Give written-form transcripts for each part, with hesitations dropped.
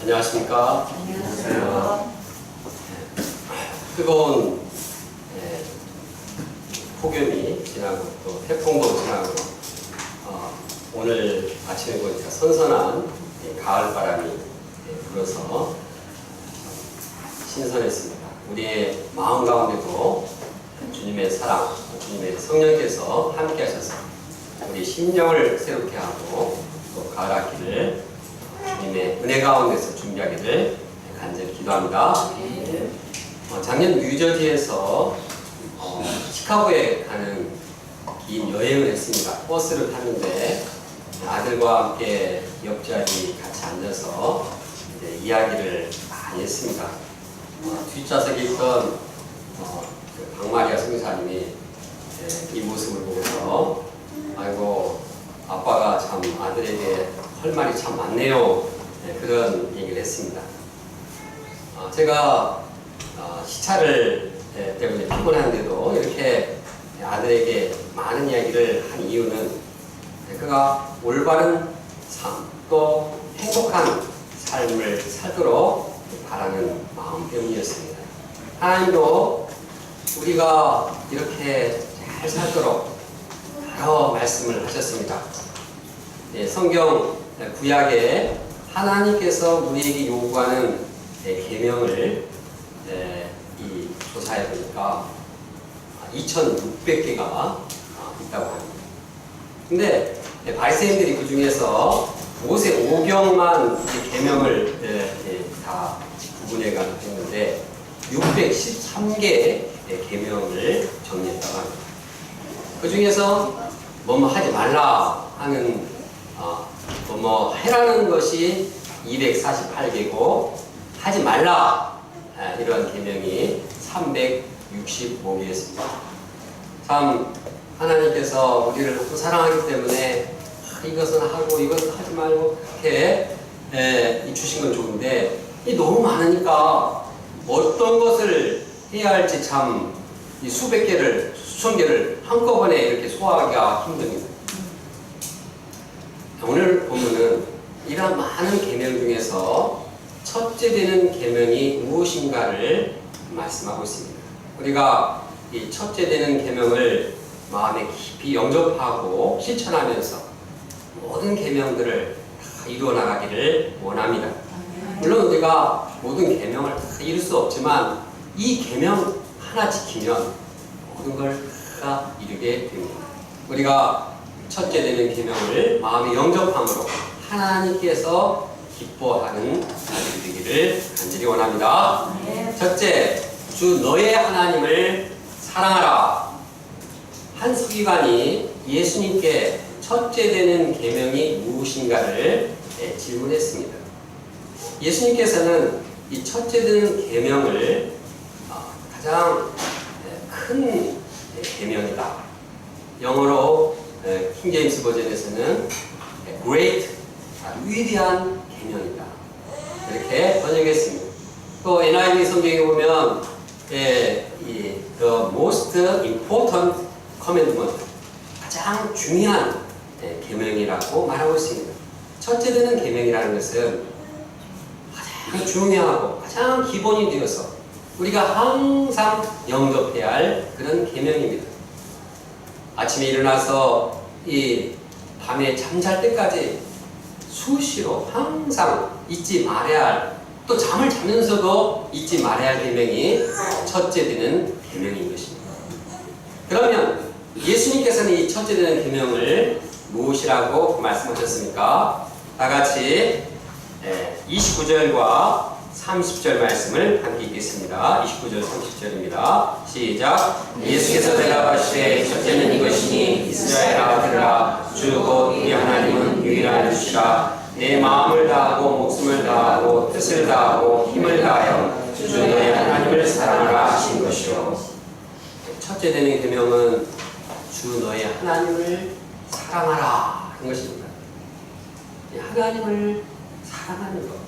안녕하십니까? 안녕하세요. 뜨거운 폭염이 지나고 또 태풍도 지나고 오늘 아침에 보니까 선선한 가을 바람이 불어서 신선했습니다. 우리의 마음 가운데도 주님의 사랑, 주님의 성령께서 함께 하셔서 우리 심령을 새롭게 하고 또 가을 학기를 주님의 은혜 가운데서 준비하기를 간절히 기도합니다. 작년 뉴저지에서 시카고에 가는 긴 여행을 했습니다. 버스를 탔는데 아들과 함께 옆자리 같이 앉아서 이제 이야기를 많이 했습니다. 뒷좌석에 있던 그 박마리아 선교사님이 이 모습을 보고서 아이고 아빠가 참 아들에게 할 말이 참 많네요. 그런 얘기를 했습니다. 제가 시차를 때문에 피곤한데도 이렇게 아들에게 많은 이야기를 한 이유는 그가 올바른 삶, 또 행복한 삶을 살도록 바라는 마음 때문이었습니다. 하나님도 우리가 이렇게 잘 살도록 여러 말씀을 하셨습니다. 성경 구약에 하나님께서 우리에게 요구하는 계명을 조사해 보니까 2,600개가 있다고 합니다. 근데 바리새인들이 그 중에서 모세 오경만 계명을 다 구분해 가지고 했는데 613개의 계명을 정리했다고 합니다. 그 중에서 뭐뭐 하지 말라 하는 뭐뭐 해라는 것이 248개고 하지 말라 이런 계명이 365개였습니다. 참 하나님께서 우리를 너무 사랑하기 때문에 이것은 하고 이것은 하지 말고 그렇게 주신 건 좋은데 이 너무 많으니까 어떤 것을 해야 할지 참 이 수백 개를 수천 개를 한꺼번에 이렇게 소화하기가 힘듭니다. 오늘 보면은 이러한 많은 계명 중에서 첫째 되는 계명이 무엇인가를 말씀하고 있습니다. 우리가 이 첫째 되는 계명을 마음에 깊이 영접하고 실천하면서 모든 계명들을 다 이루어 나가기를 원합니다. 물론 우리가 모든 계명을 다 이룰 수 없지만 이 계명 하나 지키면 모든 걸 다 이루게 됩니다. 우리가 첫째 되는 계명을 마음의 영접함으로 하나님께서 기뻐하는 자들이 되기를 간절히 원합니다. 첫째, 주 너의 하나님을 사랑하라. 한 서기관이 예수님께 첫째 되는 계명이 무엇인가를 질문했습니다. 예수님께서는 이 첫째 되는 계명을 가장 큰 계명이다. 영어로 킹제임스 버전에서는 great, 위대한 계명이다. 이렇게 번역했습니다. 또 NIV 성경에 보면 the most important commandment, 가장 중요한 계명이라고 말하고 있습니다. 첫째 되는 계명이라는 것은 가장 중요하고 가장 기본이 되어서 우리가 항상 영접해야 할 그런 계명입니다. 아침에 일어나서 이 밤에 잠잘 때까지 수시로 항상 잊지 말아야 할, 또 잠을 자면서도 잊지 말아야 할 계명이 첫째 되는 계명인 것입니다. 그러면 예수님께서는 이 첫째 되는 계명을 무엇이라고 말씀하셨습니까? 다 같이 29절과 30절 말씀을 함께 읽겠습니다. 29절 30절입니다. 시작. 예수께서 대답하시되 첫째는 이것이니 이스라엘아 들으라. 주 곧 우리 하나님은 유일한 주시라. 내 마음을 다하고 목숨을 다하고 뜻을 다하고 힘을 다하여 주 너의 하나님을 사랑하라 하신 것이요. 첫째 되는 계명은 주 너의 하나님을 사랑하라 하는 것입니다. 하나님을 사랑하는 것,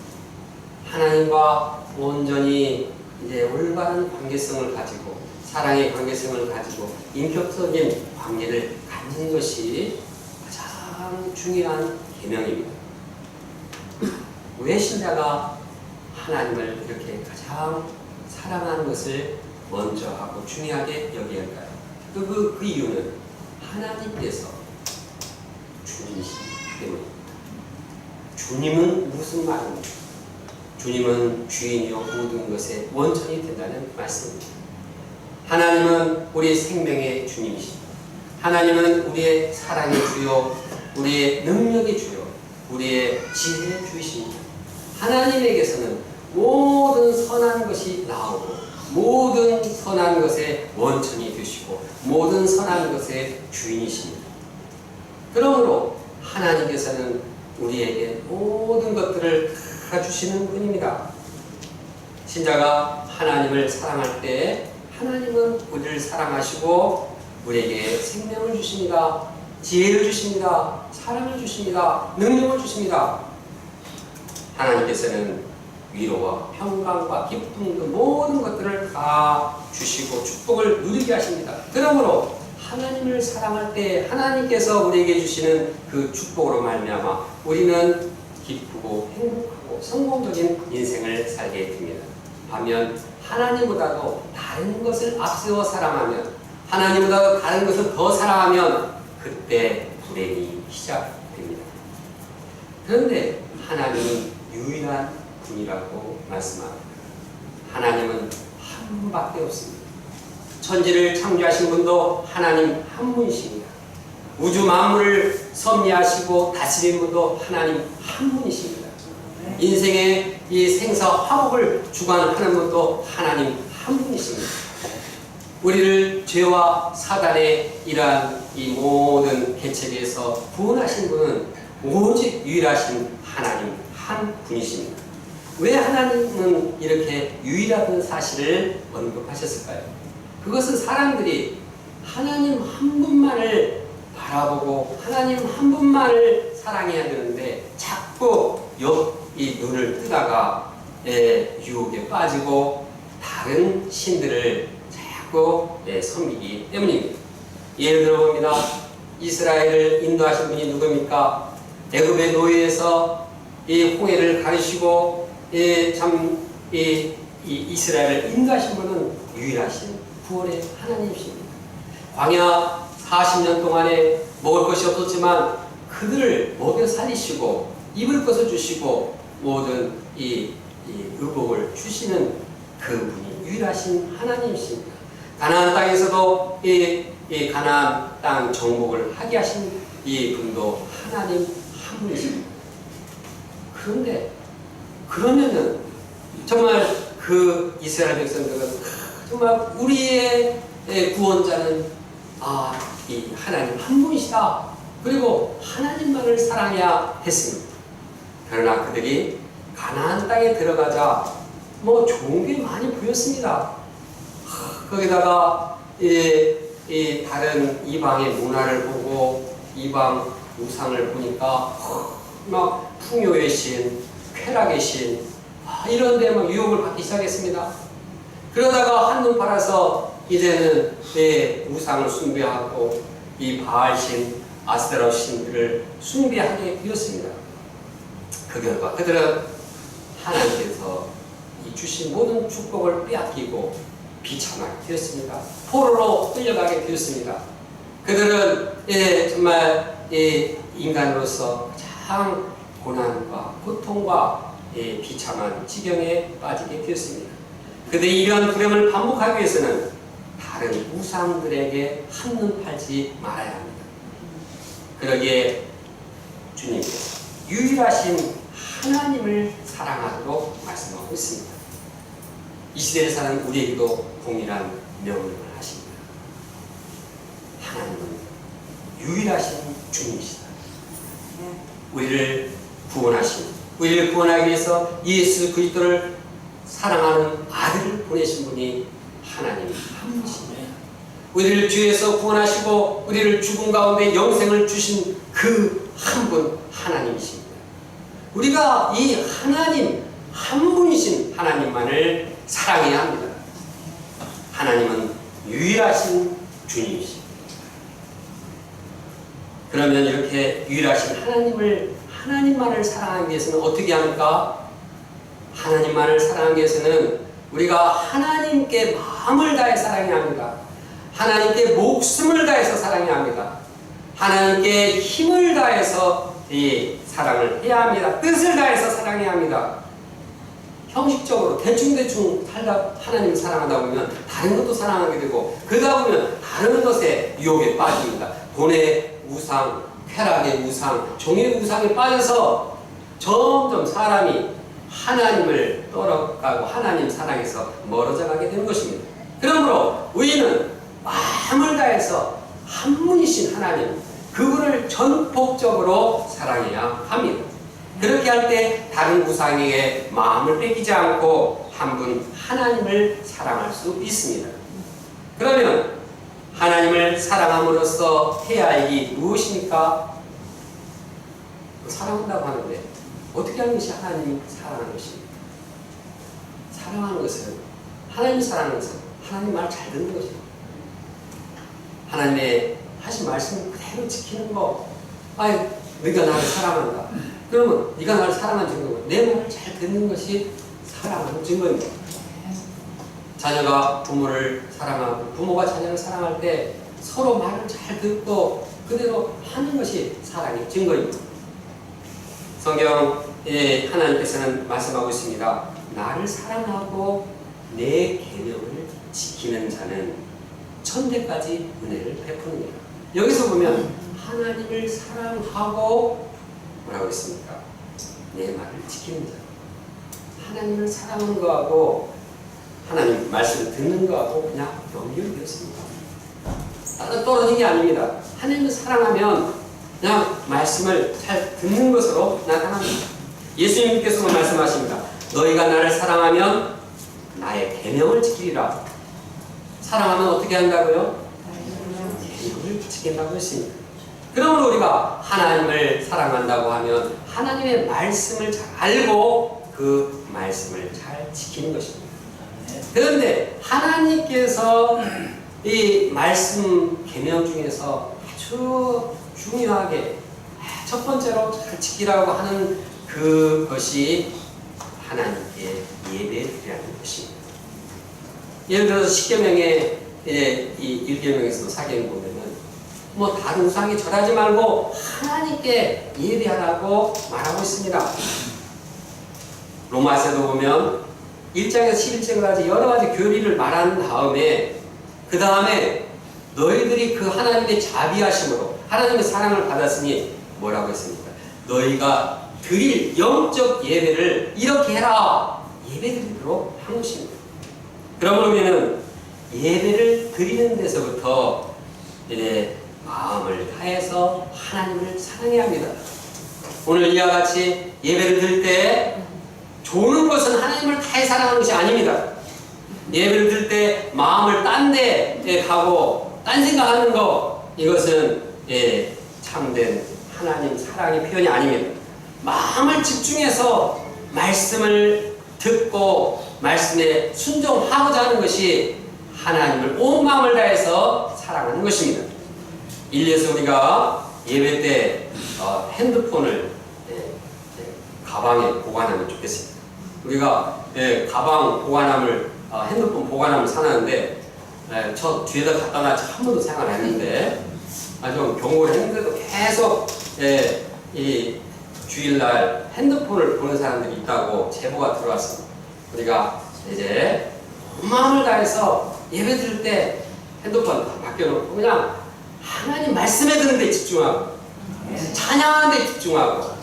하나님과 온전히 이제 올바른 관계성을 가지고 사랑의 관계성을 가지고 인격적인 관계를 갖는 것이 가장 중요한 계명입니다. 왜 신자가 하나님을 이렇게 가장 사랑하는 것을 먼저 하고 중요하게 여겨야 할까요? 그 이유는 하나님께서 주님이시기 때문입니다. 주님은 무슨 말입니까? 주님은 주인이요 모든 것의 원천이 된다는 말씀입니다. 하나님은 우리의 생명의 주님이십니다. 하나님은 우리의 사랑의 주요, 우리의 능력의 주요, 우리의 지혜의 주이십니다. 하나님에게서는 모든 선한 것이 나오고 모든 선한 것의 원천이 되시고 모든 선한 것의 주인이십니다. 그러므로 하나님께서는 우리에게 모든 것들을 다 주시는 분입니다. 신자가 하나님을 사랑할 때 하나님은 우리를 사랑하시고 우리에게 생명을 주십니다. 지혜를 주십니다. 사랑을 주십니다. 능력을 주십니다. 하나님께서는 위로와 평강과 기쁨 그 모든 것들을 다 주시고 축복을 누리게 하십니다. 그러므로 하나님을 사랑할 때 하나님께서 우리에게 주시는 그 축복으로 말미암아 우리는 기쁘고 행복하고 성공적인 인생을 살게 됩니다. 반면 하나님보다도 다른 것을 앞세워 사랑하면 하나님보다 다른 것을 더 사랑하면 그때 불행이 시작됩니다. 그런데 하나님은 유일한 분이라고 말씀합니다. 하나님은 한 분밖에 없습니다. 천지를 창조하신 분도 하나님 한 분이십니다. 우주 만물을 섭리하시고 다스리는 분도 하나님 한 분이십니다. 인생의 이 생사 화복을 주관하는 분도 하나님 한 분이십니다. 우리를 죄와 사단의 이러한 이 모든 개체에서 구원하신 분은 오직 유일하신 하나님 한 분이십니다. 왜 하나님은 이렇게 유일한 사실을 언급하셨을까요? 그것은 사람들이 하나님 한 분만을 바라보고 하나님 한 분만을 사랑해야 되는데 자꾸 이 눈을 뜨다가 유혹에 빠지고 다른 신들을 자꾸 섬기기 때문입니다. 예를 들어 봅니다. 이스라엘을 인도하신 분이 누굽니까? 애굽의 노예에서 이 홍해를 가르시고 이스라엘을 인도하신 분은 유일하신 구원의 하나님이십니다. 광야 40년 동안에 먹을 것이 없었지만 그들을 먹여 살리시고 입을 것을 주시고 모든 이 의복을 주시는 그분이 유일하신 하나님이십니다. 가나안 땅에서도 이 가나안 땅 정복을 하게 하신 이 분도 하나님 한 분이십니다. 그런데 그러면은 정말 그 이스라엘 백성들은 정말 우리의 구원자는 이 하나님 한 분이시다. 그리고 하나님만을 사랑해야 했습니다. 그러나 그들이 가나안 땅에 들어가자 뭐 좋은 게 많이 보였습니다. 거기다가 다른 이방의 문화를 보고 이방 우상을 보니까 막 풍요의 신, 쾌락의 신 이런 데 막 유혹을 받기 시작했습니다. 그러다가 한눈 팔아서 이제는 우상을 숭배하고 이 바알신, 아스테라 신들을 숭배하게 되었습니다. 그 결과 그들은 하나님께서 이 주신 모든 축복을 빼앗기고 비참하게 되었습니다. 포로로 끌려가게 되었습니다. 그들은 정말 인간으로서 가장 고난과 고통과 비참한 지경에 빠지게 되었습니다. 그들이 이러한 불행을 반복하기 위해서는 다른 우상들에게 한눈 팔지 말아야 합니다. 그러기에 주님께서 유일하신 하나님을 사랑하도록 말씀하고 있습니다. 이 시대에 사는 우리에게도 동일한 명령을 하십니다. 하나님은 유일하신 주님이시다. 우리를 구원하기 위해서 예수 그리스도를 사랑하는 아들을 보내신 분이 하나님 한 분이십니다. 우리를 죄에서 구원하시고 우리를 죽음 가운데 영생을 주신 그 한 분 하나님이십니다. 우리가 이 하나님 한 분이신 하나님만을 사랑해야 합니다. 하나님은 유일하신 주님이십니다. 그러면 이렇게 유일하신 하나님만을 사랑하기 위해서는 어떻게 합니까? 하나님만을 사랑하기 위해서는 우리가 하나님께 마음을 다해 사랑해야 합니다. 하나님께 목숨을 다해서 사랑해야 합니다. 하나님께 힘을 다해서 이 사랑을 해야 합니다. 뜻을 다해서 사랑해야 합니다. 형식적으로 대충대충 하나님을 사랑하다 보면 다른 것도 사랑하게 되고, 그러다 보면 다른 것에 유혹에 빠집니다. 돈의 우상, 쾌락의 우상, 종의 우상에 빠져서 점점 사람이 하나님을 떠나가고 하나님 사랑에서 멀어져 가게 되는 것입니다. 그러므로 우리는 마음을 다해서 한 분이신 하나님, 그분을 전폭적으로 사랑해야 합니다. 그렇게 할 때 다른 우상에게 마음을 뺏기지 않고 한 분 하나님을 사랑할 수 있습니다. 그러면 하나님을 사랑함으로써 해야 할 일이 무엇입니까? 사랑한다고 하는데 어떻게 하는 것이 하나님 사랑하는 것입니까? 사랑하는 것은, 하나님 사랑하는 것은 하나님 말 잘 듣는 것입니다. 하나님의 하신 말씀을 그대로 지키는 거. 아이, 네가 나를 사랑한다. 그러면 네가 나를 사랑하는 증거고, 내 말을 잘 듣는 것이 사랑하는 증거입니다. 자녀가 부모를 사랑하고 부모가 자녀를 사랑할 때 서로 말을 잘 듣고 그대로 하는 것이 사랑의 증거입니다. 성경에 하나님께서는 말씀하고 있습니다. 나를 사랑하고 내 계명을 지키는 자는 천대까지 은혜를 베푸느니라. 여기서 보면 하나님을 사랑하고 뭐라고 했습니까? 내 말을 지키는 자. 하나님을 사랑하는 거하고 하나님 말씀을 듣는 거하고 그냥 연결되었습니다. 따로 떨어진 게 아닙니다. 하나님을 사랑하면 그냥 말씀을 잘 듣는 것으로 나타납니다. 예수님께서도 말씀하십니다. 너희가 나를 사랑하면 나의 계명을 지키리라. 사랑하면 어떻게 한다고요? 계명을 지킨다고 했습니다. 그러므로 우리가 하나님을 사랑한다고 하면 하나님의 말씀을 잘 알고 그 말씀을 잘 지키는 것입니다. 그런데 하나님께서 이 말씀 계명 중에서 아주 중요하게 첫 번째로 잘 지키라고 하는 그것이 하나님께 예배드리라는 것입니다. 예를 들어서 10계명에 이 1계명에서도 4계명 보면은 뭐 다른 우상에 절하지 말고 하나님께 예배하라고 말하고 있습니다. 로마서도 보면 1장에서 11장까지 여러 가지 교리를 말한 다음에 그 다음에 너희들이 그 하나님의 자비하심으로 하나님의 사랑을 받았으니 뭐라고 했습니까? 너희가 드릴 영적 예배를 이렇게 해라. 예배드리도록 한 것입니다. 그러면은 예배를 드리는 데서부터 이제 마음을 다해서 하나님을 사랑해야 합니다. 오늘 이와 같이 예배를 드릴 때 좋은 것은 하나님을 다해 사랑하는 것이 아닙니다. 예배를 드릴 때 마음을 딴 데에 가고 딴 생각하는 거, 이것은 참된 하나님 사랑의 표현이 아닙니다. 마음을 집중해서 말씀을 듣고 말씀에 순종하고자 하는 것이 하나님을 온 마음을 다해서 사랑하는 것입니다. 일리에서 우리가 예배 때 핸드폰을 가방에 보관하면 좋겠습니다. 우리가 가방 보관함을 핸드폰 보관함을 사놨는데 저 뒤에다 갖다 놨지 한 번도 생각 안 했는데 좀 경고를 했는데도 계속 이 주일날 핸드폰을 보는 사람들이 있다고 제보가 들어왔습니다. 우리가 이제 온 마음을 다해서 예배 드릴 때 핸드폰 다 맡겨놓고 그냥 하나님 말씀에 듣는 데 집중하고 찬양하는 데 집중하고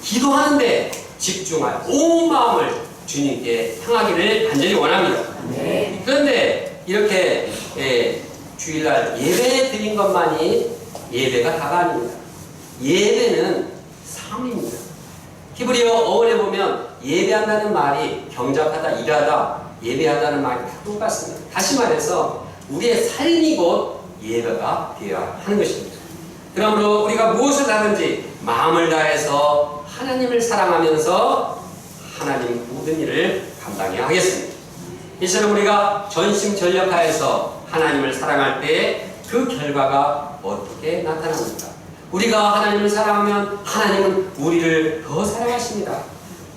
기도하는 데 집중하고 온 마음을 주님께 향하기를 간절히 원합니다. 그런데 이렇게 주일날 예배 드린 것만이 예배가 다가 아닙니다. 예배는 삶입니다. 히브리어 어원에 보면 예배한다는 말이 경작하다, 일하다, 예배하다는 말이 다 똑같습니다. 다시 말해서 우리의 삶이 곧 예배가 되어야 하는 것입니다. 그러므로 우리가 무엇을 하든지 마음을 다해서 하나님을 사랑하면서 하나님 모든 일을 감당해야 하겠습니다. 이처럼 우리가 전심전력하여서 하나님을 사랑할 때 그 결과가 어떻게 나타납니까? 우리가 하나님을 사랑하면 하나님은 우리를 더 사랑하십니다.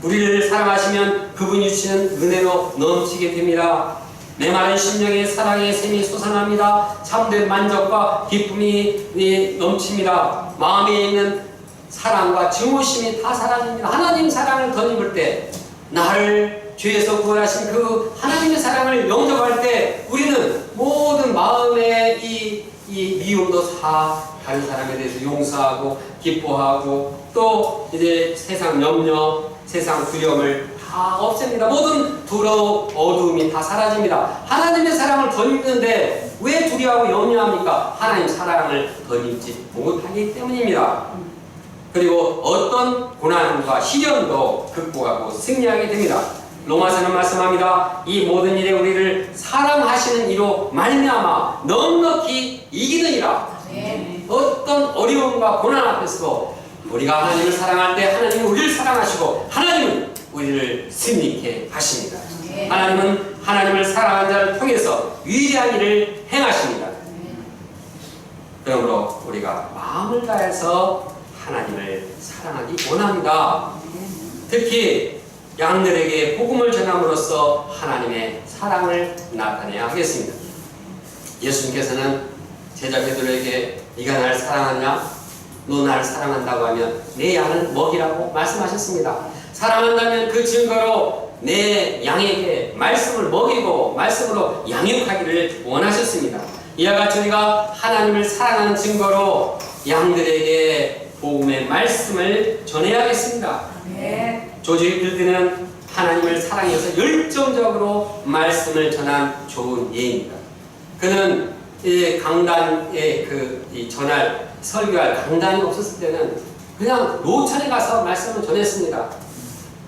우리를 사랑하시면 그분이 주시는 은혜로 넘치게 됩니다. 메마른 심령에 사랑의 샘이 솟아납니다. 참된 만족과 기쁨이 넘칩니다. 마음에 있는 사랑과 증오심이 다 사라집니다. 하나님 사랑을 덧입을 때, 나를 죄에서 구원하신 그 하나님의 사랑을 영접할 때 우리는 모든 마음의 이 미움도 다 다른 사람에 대해서 용서하고 기뻐하고, 또 이제 세상 염려, 세상 두려움을 다 없앱니다. 모든 두려움, 어두움이 다 사라집니다. 하나님의 사랑을 덧입는데 왜 두려워하고 염려합니까? 하나님 사랑을 덧입지 못하기 때문입니다. 그리고 어떤 고난과 시련도 극복하고 승리하게 됩니다. 로마서는 말씀합니다. 이 모든 일에 우리를 사랑하시는 이로 말미암아 넉넉히 이기느니라. 어떤 어려움과 고난 앞에서도 우리가 하나님을 사랑할 때 하나님은 우리를 사랑하시고 하나님은 우리를 승리케 하십니다. 하나님은 하나님을 사랑하는 자를 통해서 위대한 일을 행하십니다. 그러므로 우리가 마음을 다해서 하나님을 사랑하기 원합니다. 특히 양들에게 복음을 전함으로써 하나님의 사랑을 나타내야 하겠습니다. 예수님께서는 제자 베드로에게 네가 나를 사랑하냐? 너 나를 사랑한다고 하면 내 양을 먹이라고 말씀하셨습니다. 사랑한다면 그 증거로 내 양에게 말씀을 먹이고 말씀으로 양육하기를 원하셨습니다. 이와 같이 우리가 하나님을 사랑하는 증거로 양들에게 복음의 말씀을 전해야겠습니다. 조지 필드는 하나님을 사랑해서 열정적으로 말씀을 전한 좋은 예입니다. 그는 강단에 전할 설교할 강단이 없었을 때는 그냥 노천에 가서 말씀을 전했습니다.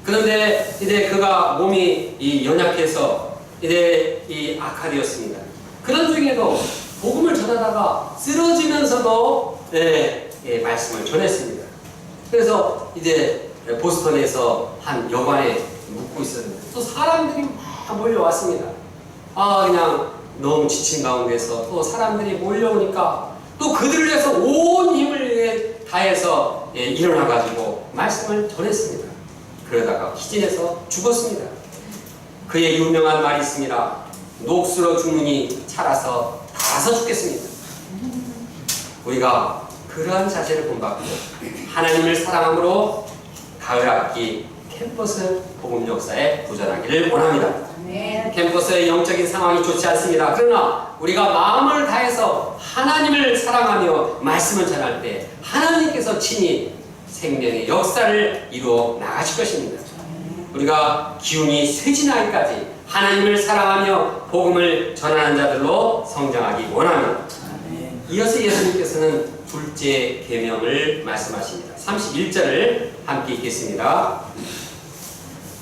그런데 이제 그가 몸이 연약해서 이제 악화되었습니다. 그런 중에도 복음을 전하다가 쓰러지면서도 말씀을 전했습니다. 그래서 이제 보스턴에서 한 여관에 묵고 있었는데 또 사람들이 막 몰려왔습니다. 그냥 너무 지친 가운데서 또 사람들이 몰려오니까 또 그들을 위해서 온 힘을 다해서 일어나가지고 말씀을 전했습니다. 그러다가 기진해서 죽었습니다. 그의 유명한 말이 있습니다. 녹슬어 죽느니 차라서 닿아서 죽겠습니다. 우리가 그러한 자세를 본받고 하나님을 사랑함으로 가을 학기 캠퍼스 복음 역사에 도전하기를 원합니다. 캠퍼스의 영적인 상황이 좋지 않습니다. 그러나 우리가 마음을 다해서 하나님을 사랑하며 말씀을 전할 때 하나님께서 친히 생명의 역사를 이루어 나가실 것입니다. 우리가 기운이 쇠진하기까지 하나님을 사랑하며 복음을 전하는 자들로 성장하기 원합니다. 이어서 예수님께서는 둘째 계명을 말씀하십니다. 31절을 함께 읽겠습니다.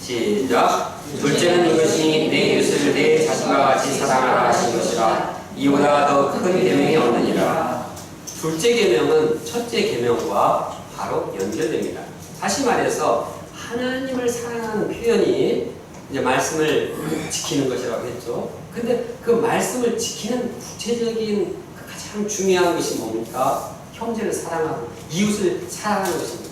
시작. 둘째는 이것이 내 이웃을 내 자신과 같이 사랑하라 하신 것이라. 이보다 더 큰 계명이 없느니라. 둘째 계명은 첫째 계명과 바로 연결됩니다. 다시 말해서 하나님을 사랑하는 표현이 이제 말씀을 지키는 것이라고 했죠. 근데 그 말씀을 지키는 구체적인 가장 중요한 것이 뭡니까? 형제를 사랑하고 이웃을 사랑하는 것입니다.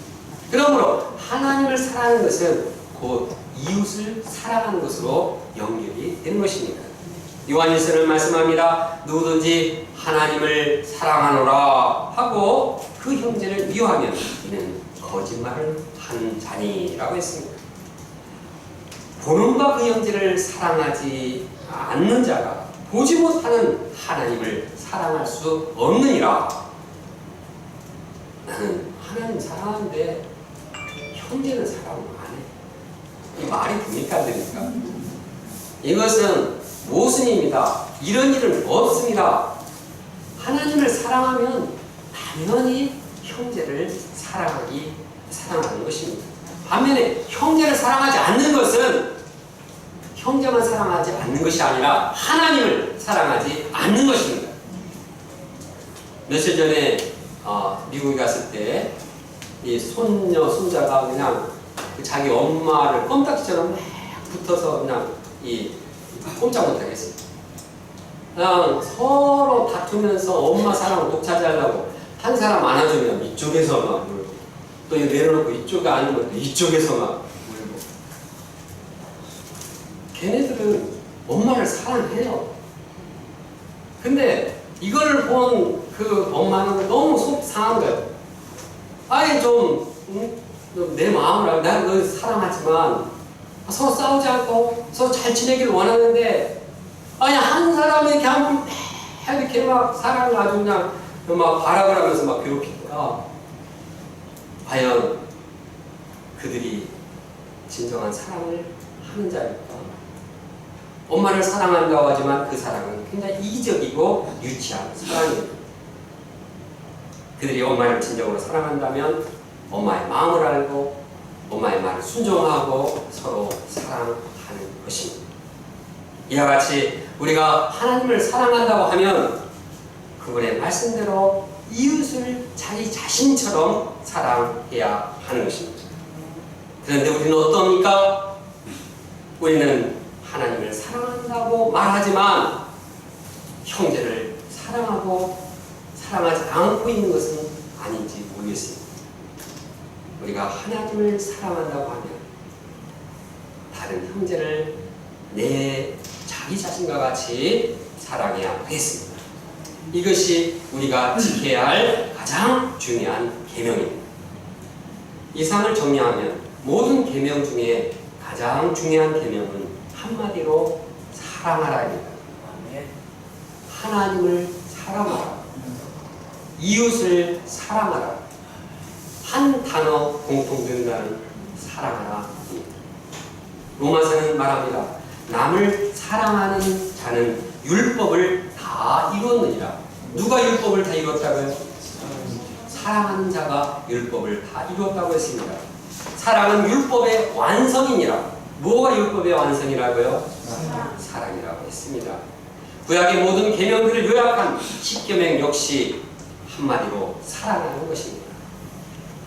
그러므로 하나님을 사랑하는 것은 곧 이웃을 사랑하는 것으로 연결이 되는 것입니다. 요한일서는 말씀합니다. 누구든지 하나님을 사랑하노라 하고 그 형제를 미워하면 이는 거짓말을 한 자니라고 했습니다. 보는 바 그 형제를 사랑하지 않는 자가 보지 못하는 하나님을 사랑할 수 없느니라. 나는 하나님 사랑하는데 형제는 사랑을 안 해. 이 말이 됩니까? 안 됩니까? 이것은 모순입니다. 이런 일은 없습니다. 하나님을 사랑하면 당연히 형제를 사랑하는 것입니다. 반면에 형제를 사랑하지 않는 것은 형제만 사랑하지 않는 것이 아니라 하나님을 사랑하지 않는 것입니다. 며칠 전에 미국에 갔을 때 이 손자가 그냥 자기 엄마를 껌딱지처럼 막 붙어서 그냥 꼼짝 못하겠어요. 그냥 서로 다투면서 엄마 사랑을 독차지하려고 한 사람 안아주면 이쪽에서 막 물고 또 내려놓고 이쪽에 안으면 이쪽에서 막 물고 걔네들은 엄마를 사랑해요. 근데 이걸 본 그 엄마는 너무 속 상한 거예요. 아예 좀, 내 마음을 알고, 내가 널 사랑하지만 서로 싸우지 않고 서로 잘 지내기를 원하는데, 아니, 한 사람이 이렇게 한 번 이렇게 막 사랑을 아주 그냥 막 발악을 하면서 막 괴롭히니까, 과연 그들이 진정한 사랑을 하는 자일까? 엄마를 사랑한다고 하지만 그 사랑은 굉장히 이기적이고 유치한 사랑입니다. 그들이 엄마를 진정으로 사랑한다면 엄마의 마음을 알고 엄마의 말을 순종하고 서로 사랑하는 것입니다. 이와 같이 우리가 하나님을 사랑한다고 하면 그분의 말씀대로 이웃을 자기 자신처럼 사랑해야 하는 것입니다. 그런데 우리는 어떻습니까? 우리는 하나님을 사랑한다고 말하지만 형제를 사랑하고 사랑하지 않고 있는 것은 아닌지 모르겠습니다. 우리가 하나님을 사랑한다고 하면 다른 형제를 내 자기 자신과 같이 사랑해야 하겠습니다. 이것이 우리가 지켜야 할 가장 중요한 계명입니다. 이상을 정리하면 모든 계명 중에 가장 중요한 계명은 한마디로 사랑하라입니다. 하나님을 사랑하라. 이웃을 사랑하라. 한 단어 공통된다는 사랑하라. 로마서는 말합니다. 남을 사랑하는 자는 율법을 다 이뤘느니라. 누가 율법을 다 이뤘다고요? 사랑하는 자가 율법을 다 이뤘다고 했습니다. 사랑은 율법의 완성이니라. 뭐가 율법의 완성이라고요? 사랑이라고 했습니다. 구약의 모든 계명들을 요약한 십계명 역시 한마디로 사랑하는 것입니다.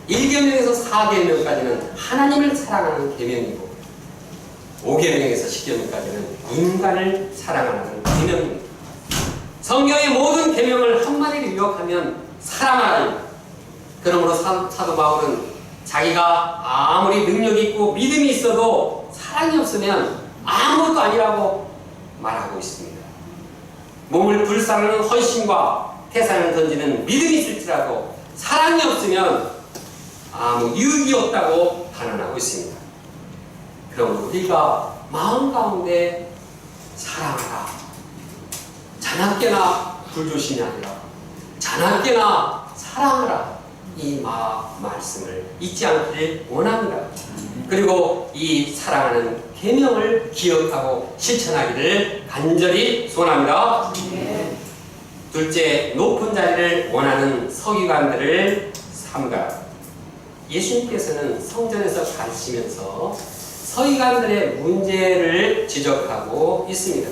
1계명에서 4계명까지는 하나님을 사랑하는 계명이고 5계명에서 10계명까지는 인간을 사랑하는 계명입니다. 성경의 모든 계명을 한마디로 요약하면 사랑하라. 그러므로 사도 바울은 자기가 아무리 능력이 있고 믿음이 있어도 사랑이 없으면 아무것도 아니라고 말하고 있습니다. 몸을 불사르는 헌신과 태산을 던지는 믿음이 있을지라도 사랑이 없으면 아무 유익이 없다고 단언하고 있습니다. 그러므로 우리가 마음 가운데 사랑하라. 자나깨나 불조심이 아니라 자나깨나 사랑하라. 이 말씀을 잊지 않기를 원합니다. 그리고 이 사랑하는 계명을 기억하고 실천하기를 간절히 소원합니다. 둘째, 높은 자리를 원하는 서기관들을 삼가라. 예수님께서는 성전에서 가르치면서 서기관들의 문제를 지적하고 있습니다.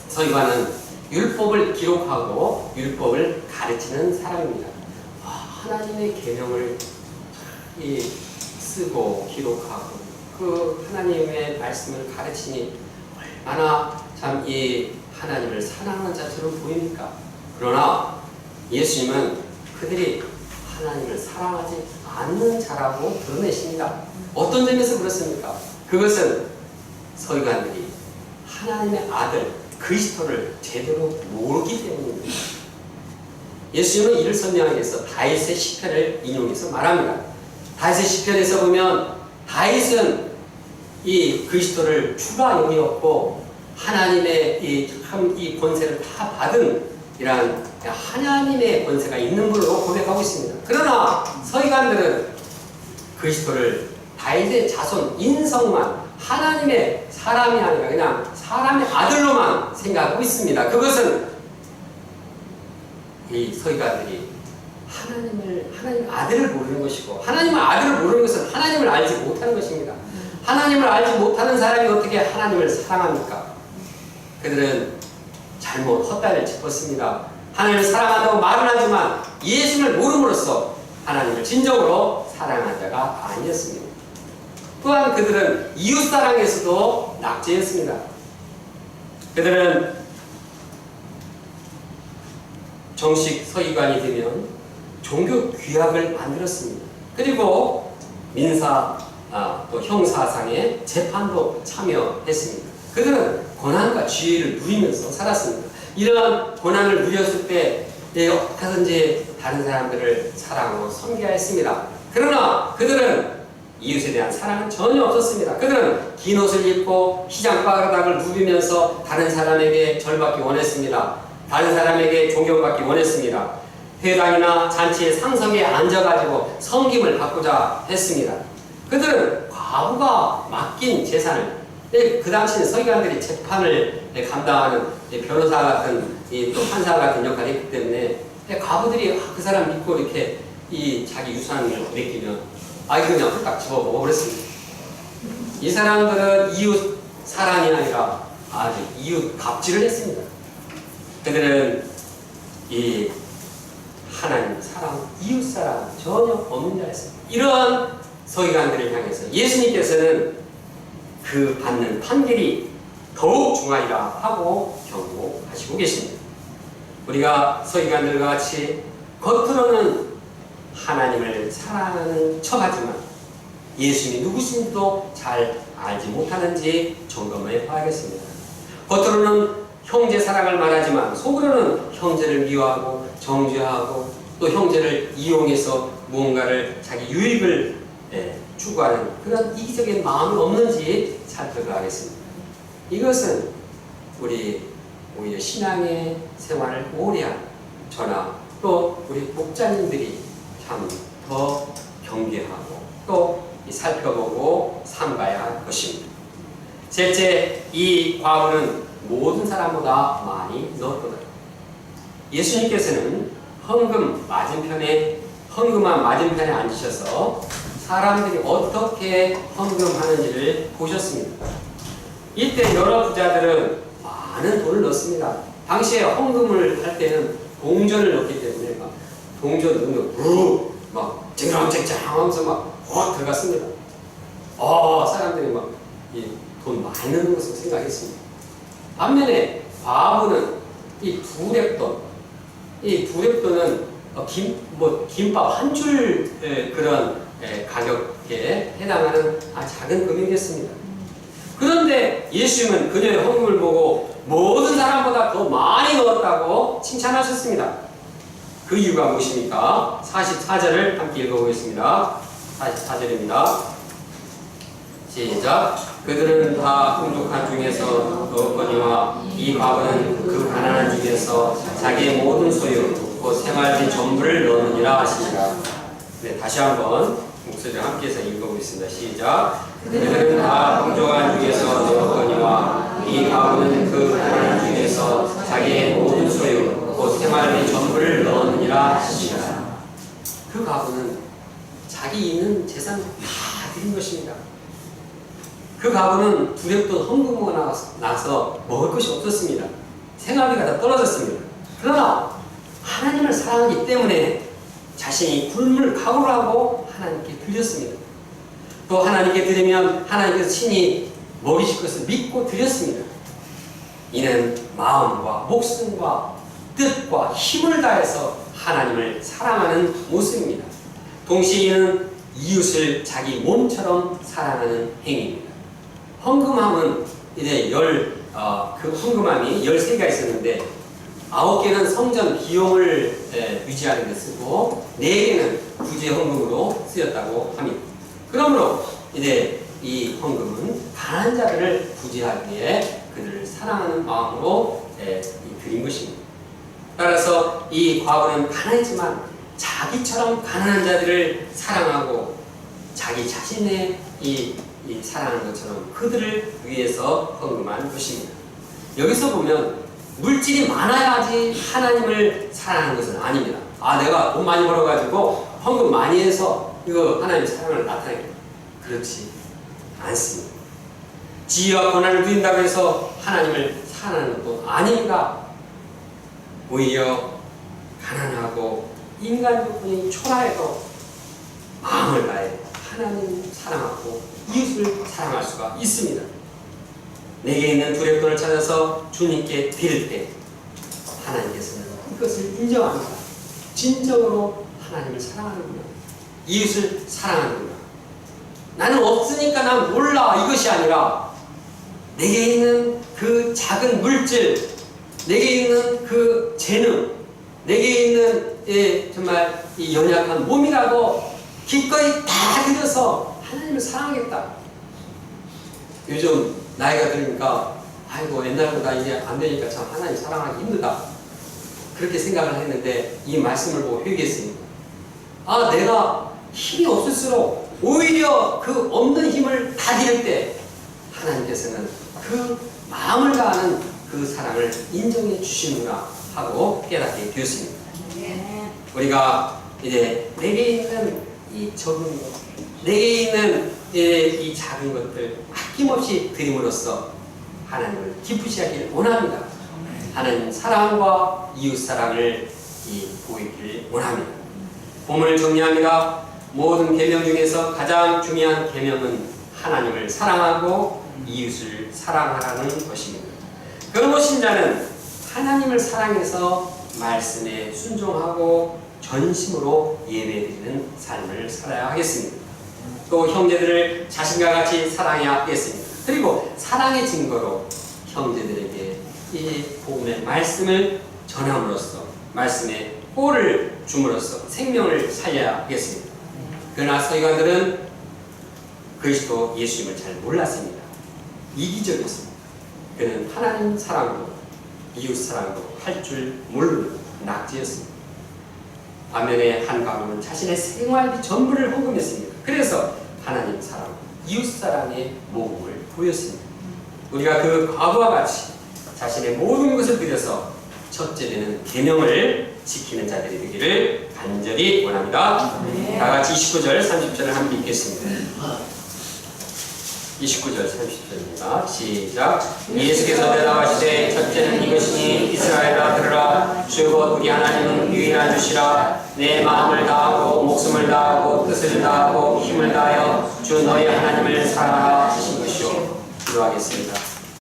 서기관은 율법을 기록하고 율법을 가르치는 사람입니다. 하나님의 계명을 쓰고 기록하고 그 하나님의 말씀을 가르치니 얼마나 참 이 하나님을 사랑하는 자처럼 보입니까? 그러나 예수님은 그들이 하나님을 사랑하지 않는 자라고 드러내십니다. 어떤 점에서 그렇습니까? 그것은 서기관들이 하나님의 아들 그리스도를 제대로 모르기 때문입니다. 예수님은 이를 설명하기 위해서 다윗의 시편을 인용해서 말합니다. 다윗의 시편에서 보면 다윗은 이 그리스도를 주가 여기었고 하나님의 이 권세를 다 받은 이러한 하나님의 권세가 있는 분으로 고백하고 있습니다. 그러나 서기관들은 그리스도를 다윗의 자손 인성만 하나님의 사람이 아니라 그냥 사람의 아들로만 생각하고 있습니다. 그것은 이 서기관들이 하나님 아들을 모르는 것이고 하나님의 아들을 모르는 것은 하나님을 알지 못하는 것입니다. 하나님을 알지 못하는 사람이 어떻게 하나님을 사랑합니까? 그들은 잘못 헛다리를 짚었습니다. 하나님을 사랑한다고 말은 하지만 예수를 모름으로써 하나님을 진정으로 사랑한 자가 아니었습니다. 또한 그들은 이웃사랑에서도 낙제였습니다. 그들은 정식 서기관이 되면 종교 규약을 만들었습니다. 그리고 민사 또 형사상의 재판도 참여했습니다. 그들은 고난과 지혜를 누리면서 살았습니다. 이러한 고난을 누렸을 때 어떻게든지 다른 사람들을 사랑하고 섬겨야 했습니다. 그러나 그들은 이웃에 대한 사랑은 전혀 없었습니다. 그들은 긴 옷을 입고 시장바닥을 누비면서 다른 사람에게 절받기 원했습니다. 다른 사람에게 존경받기 원했습니다. 회당이나 잔치의 상석에 앉아가지고 섬김을 받고자 했습니다. 그들은 과부가 맡긴 재산을, 그 당시는 서기관들이 재판을 감당하는 변호사 같은 또 판사 같은 역할을 했기 때문에 과부들이 그 사람 믿고 이렇게 자기 유산을 맡기면 그냥 딱 집어 먹어버렸습니다. 이 사람들은 이웃 사랑이 아니라 이웃 갑질을 했습니다. 그들은 이 하나님 사랑, 이웃 사랑 전혀 없는 자였습니다. 이러한 서기관들을 향해서 예수님께서는 그 받는 판결이 더욱 중하리라 하고 경고하시고 계십니다. 우리가 서기관들과 같이 겉으로는 하나님을 사랑하는 척하지만 예수님이 누구신지도 잘 알지 못하는지 점검해 봐야겠습니다. 겉으로는 형제 사랑을 말하지만 속으로는 형제를 미워하고 정죄하고 또 형제를 이용해서 무언가를 자기 유익을 추구하는 그런 이기적인 마음이 없는지 살펴봐야겠습니다. 이것은 우리 오히려 신앙의 생활을 오래 한 저나 또 우리 목자님들이 참 더 경계하고 또 살펴보고 삼가야 할 것입니다. 셋째, 이 과부는 모든 사람보다 많이 넣었도다. 예수님께서는 헌금한 맞은편에 앉으셔서 사람들이 어떻게 헌금하는지를 보셨습니다. 이때 여러 부자들은 많은 돈을 넣습니다. 당시에 헌금을 할 때는 동전을 넣기 때문에 동전 넣으면 막 쟁랑쟁랑 하면서 확 들어갔습니다. 사람들이 돈 많이 넣는 것으로 생각했습니다. 반면에 과부는 이 두렙돈은 김밥 한 줄 그런 가격에 해당하는 작은 금액이었습니다. 그런데 예수님은 그녀의 헌금을 보고 모든 사람보다 더 많이 넣었다고 칭찬하셨습니다. 그 이유가 무엇입니까? 44절을 함께 읽어보겠습니다. 44절입니다. 시작. 그들은 다 풍족한 중에서 넣었거니와 이 과부는 그 가난한 중에서 자기의 모든 소유 곧 생활비 전부를 넣느니라 하시니라. 다시 한번 목소리를 함께해서 읽어보겠습니다. 시작. 그들은 다 풍족한 중에서 넣었거니와 이 과부는 그 가난한 중에서 자기의 모든 소유 곧 생활비 전부를 넣느니라 하시니라. 그 과부는 자기 있는 재산 다 드린 것입니다. 그 과부는 두렙돈 헌금하고 나서 먹을 것이 없었습니다. 생활비가 다 떨어졌습니다. 그러나 하나님을 사랑하기 때문에 자신이 굶을 각오를 하고 하나님께 드렸습니다. 또 하나님께 드리면 하나님께서 친히 먹이실 것을 믿고 드렸습니다. 이는 마음과 목숨과 뜻과 힘을 다해서 하나님을 사랑하는 모습입니다. 동시에 이는 이웃을 자기 몸처럼 사랑하는 행위입니다. 헌금함은 이제 그 헌금함이 13개가 있었는데 9개는 성전 비용을 유지하는 데 쓰고 4개는 구제 헌금으로 쓰였다고 합니다. 그러므로 이제 이 헌금은 가난한 자들을 구제하기 위해 그들을 사랑하는 마음으로 드린 것입니다. 따라서 이 과부는 가난했지만 자기처럼 가난한 자들을 사랑하고 자기 자신의 이 사랑하는 것처럼 그들을 위해서 헌금한 것입니다. 여기서 보면 물질이 많아야지 하나님을 사랑하는 것은 아닙니다. 내가 돈 많이 벌어가지고 헌금 많이 해서 이거 하나님의 사랑을 나타내겠다. 그렇지 않습니다. 지혜와 고난을 누린다고 해서 하나님을 사랑하는 것도 아닙니다. 오히려 가난하고 인간 조건이 초라해도 마음을 다해 하나님을 사랑하고 이웃을 사랑할 수가 있습니다. 내게 있는 두렙돈을 찾아서 주님께 드릴 때 하나님께서는 이것을 인정합니다. 진정으로 하나님을 사랑하는구나. 이웃을 사랑하는구나. 나는 없으니까 난 몰라 이것이 아니라 내게 있는 그 작은 물질, 내게 있는 그 재능, 내게 있는 정말 이 연약한 몸이라도 기꺼이 다 들여서 하나님을 사랑하겠다. 요즘 나이가 들으니까 아이고 옛날보다 이제 안 되니까 참 하나님 사랑하기 힘들다. 그렇게 생각을 했는데 이 말씀을 보고 회개했습니다. 아, 내가 힘이 없을수록 오히려 그 없는 힘을 다 드릴 때 하나님께서는 그 마음을 다하는 그 사랑을 인정해 주시는구나 하고 깨닫게 되었습니다. 우리가 이제 내게 있는 이 적은 것, 내게 있는 이 작은 것들 아낌없이 드림으로써 하나님을 기쁘시하기를 원합니다. 하나님 사랑과 이웃 사랑을 보이기를 원합니다. 본문을 정리합니다. 모든 계명 중에서 가장 중요한 계명은 하나님을 사랑하고 이웃을 사랑하라는 것입니다. 그러므로 신자는 하나님을 사랑해서 말씀에 순종하고 전심으로 예배드리는 삶을 살아야 하겠습니다. 또 형제들을 자신과 같이 사랑해야 하겠습니다. 그리고 사랑의 증거로 형제들에게 이 복음의 말씀을 전함으로써 말씀에 꼴을 줌으로써 생명을 살려야 하겠습니다. 그러나 서기관들은 그리스도 예수님을 잘 몰랐습니다. 이기적이었습니다. 그는 하나님 사랑으로 이웃 사랑으로 할 줄 모르는 낙지였습니다. 반면에 한 가문은 자신의 생활비 전부를 헌금했습니다. 그래서 하나님 사랑, 이웃 사랑의 모범을 보였습니다. 우리가 그 과부와 같이 자신의 모든 것을 드려서 첫째 되는 계명을 지키는 자들이 되기를 간절히 원합니다. 다 같이 29절, 30절을 함께 읽겠습니다. 29절, 30절입니다. 시작. 예수께서 대답하시되 첫째는 이것이니 이스라엘아 들으라. 주 곧 우리 하나님은 유일한 주시라. 내 마음을 다하고 목숨을 다하고 뜻을 다하고 힘을 다하여 주 너희 하나님을 사랑하라 하신 것이요. 기도하겠습니다.